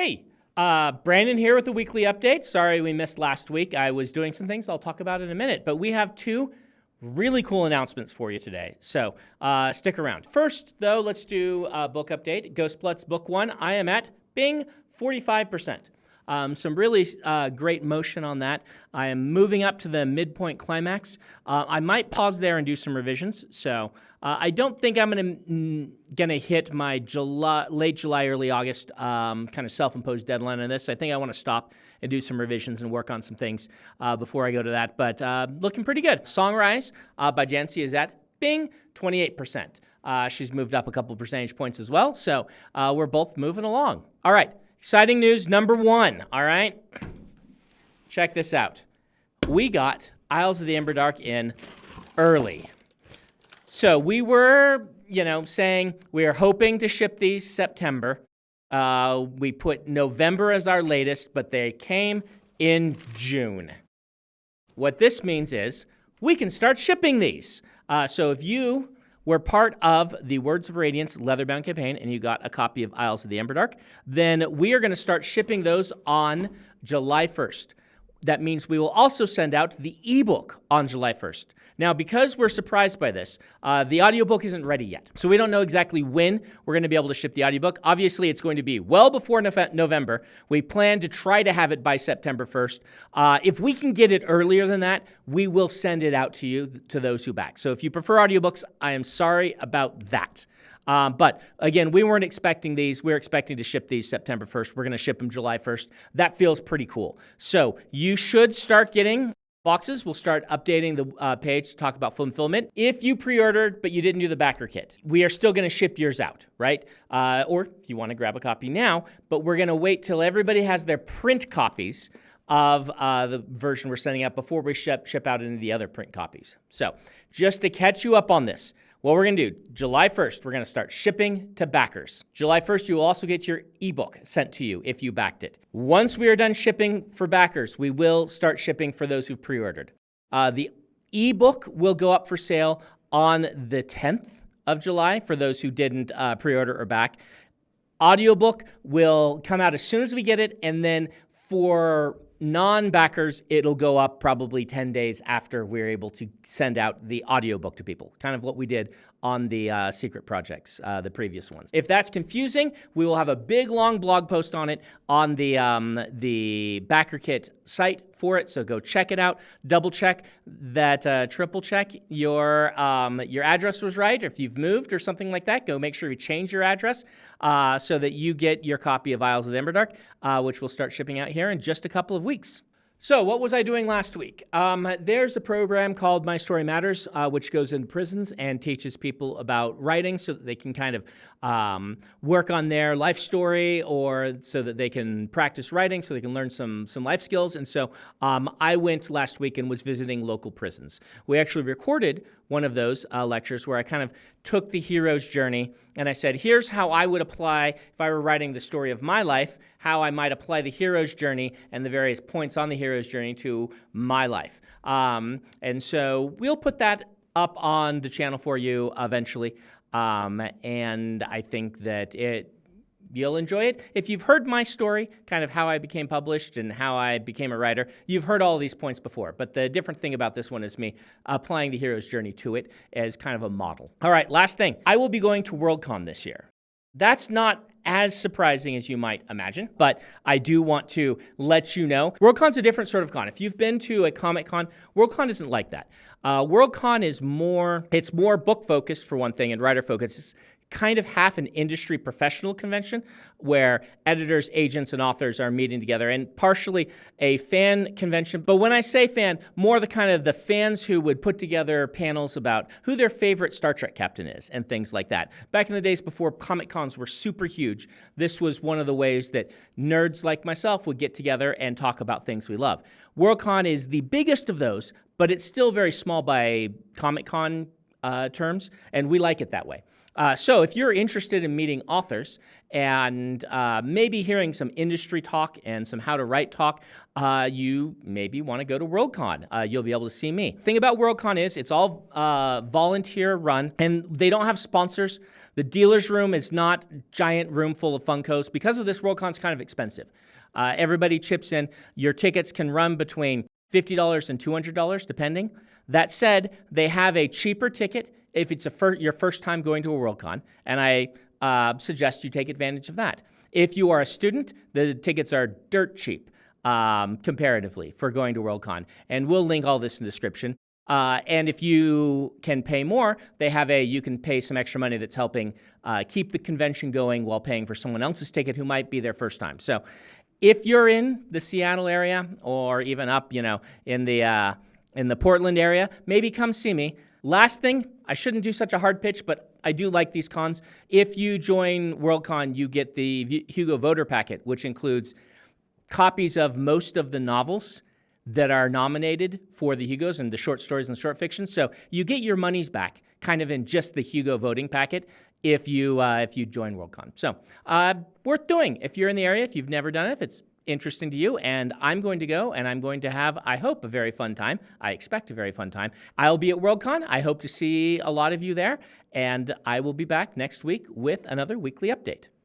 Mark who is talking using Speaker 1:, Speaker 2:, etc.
Speaker 1: Hey, Brandon here with a weekly update. Sorry we missed last week. I was doing some things I'll talk about in a minute, but we have two really cool announcements for you today, so stick around. First, though, let's do a book update. Ghostblood's book one. I am at Bing 45%. Some really great motion on that. I am moving up to the midpoint climax. I might pause there and do some revisions. So I don't think I'm gonna hit my late July, early August kind of self-imposed deadline on this. I think I want to stop and do some revisions and work on some things before I go to that. But looking pretty good. Songrise by Jancy is at Bing 28%. She's moved up a couple percentage points as well. So we're both moving along. All right. Exciting news number one, all right? Check this out. We got Isles of the Emberdark in early. So we were, saying we are hoping to ship these September. We put November as our latest, but they came in June. What this means is we can start shipping these. So if you were part of the Words of Radiance Leatherbound campaign and you got a copy of Isles of the Emberdark, then we are going to start shipping those on July 1st. That means we will also send out the ebook on July 1st. Now, because we're surprised by this, the audiobook isn't ready yet. So we don't know exactly when we're going to be able to ship the audiobook. Obviously, it's going to be well before November. We plan to try to have it by September 1st. If we can get it earlier than that, we will send it out to you, to those who back. So if you prefer audiobooks, I am sorry about that. But again, we weren't expecting these. We're expecting to ship these September 1st. We're going to ship them July 1st. That feels pretty cool. So you should start getting boxes. We'll start updating the page to talk about fulfillment. If you pre-ordered, but you didn't do the backer kit, we are still going to ship yours out, right? Or if you want to grab a copy now, but we're going to wait till everybody has their print copies of the version we're sending out before we ship out into the other print copies. So just to catch you up on this, what we're going to do, July 1st, we're going to start shipping to backers. July 1st, you will also get your ebook sent to you if you backed it. Once we are done shipping for backers, we will start shipping for those who've pre-ordered. The ebook will go up for sale on the 10th of July for those who didn't pre-order or back. Audiobook will come out as soon as we get it, and then for non-backers, it'll go up probably 10 days after we're able to send out the audiobook to people, kind of what we did on the secret projects, the previous ones. If that's confusing, we will have a big, long blog post on it on the Backer Kit site for it, so go check it out. Double check that, triple check your address was right. If you've moved or something like that, go make sure you change your address so that you get your copy of Isles of the Emberdark, which we'll start shipping out here in just a couple of weeks. So what was I doing last week? There's a program called My Story Matters, which goes in prisons and teaches people about writing so that they can kind of work on their life story, or so that they can practice writing, so they can learn some life skills. And so I went last week and was visiting local prisons. We actually recorded one of those lectures where I kind of took the hero's journey and I said, here's how I would apply, if I were writing the story of my life, how I might apply the hero's journey and the various points on the hero's journey to my life. And so we'll put that up on the channel for you eventually. And I think that you'll enjoy it. If you've heard my story, kind of how I became published and how I became a writer, you've heard all these points before. But the different thing about this one is me applying the hero's journey to it as kind of a model. All right, last thing. I will be going to Worldcon this year. That's not as surprising as you might imagine, but I do want to let you know. Worldcon's a different sort of con. If you've been to a Comic Con, Worldcon isn't like that. Worldcon is more book focused for one thing and writer focused. It's kind of half an industry professional convention where editors, agents, and authors are meeting together, and partially a fan convention. But when I say fan, more the kind of the fans who would put together panels about who their favorite Star Trek captain is and things like that. Back in the days before Comic Cons were super huge, this was one of the ways that nerds like myself would get together and talk about things we love. Worldcon is the biggest of those, but it's still very small by Comic Con terms, and we like it that way. So if you're interested in meeting authors and maybe hearing some industry talk and some how to write talk, you maybe want to go to Worldcon. You'll be able to see me. The thing about Worldcon is it's all volunteer run, and they don't have sponsors. The dealer's room is not a giant room full of Funkos. Because of this, Worldcon's kind of expensive. Everybody chips in. Your tickets can run between $50 and $200, depending. That said, they have a cheaper ticket if it's your first time going to a Worldcon, and I suggest you take advantage of that. If you are a student, the tickets are dirt cheap comparatively for going to Worldcon, and we'll link all this in the description. And if you can pay more, you can pay some extra money that's helping keep the convention going while paying for someone else's ticket who might be their first time. So if you're in the Seattle area or even up, in the Portland area, maybe come see me. Last thing, I shouldn't do such a hard pitch, but I do like these cons. If you join Worldcon, you get the Hugo Voter Packet, which includes copies of most of the novels that are nominated for the Hugos and the short stories and short fiction. So you get your monies back kind of in just the Hugo voting packet if you join Worldcon. So worth doing if you're in the area, if you've never done it, if it's interesting to you. And I'm going to go, and I'm going to have, I hope, a very fun time. I expect a very fun time. I'll be at Worldcon. I hope to see a lot of you there, and I will be back next week with another weekly update.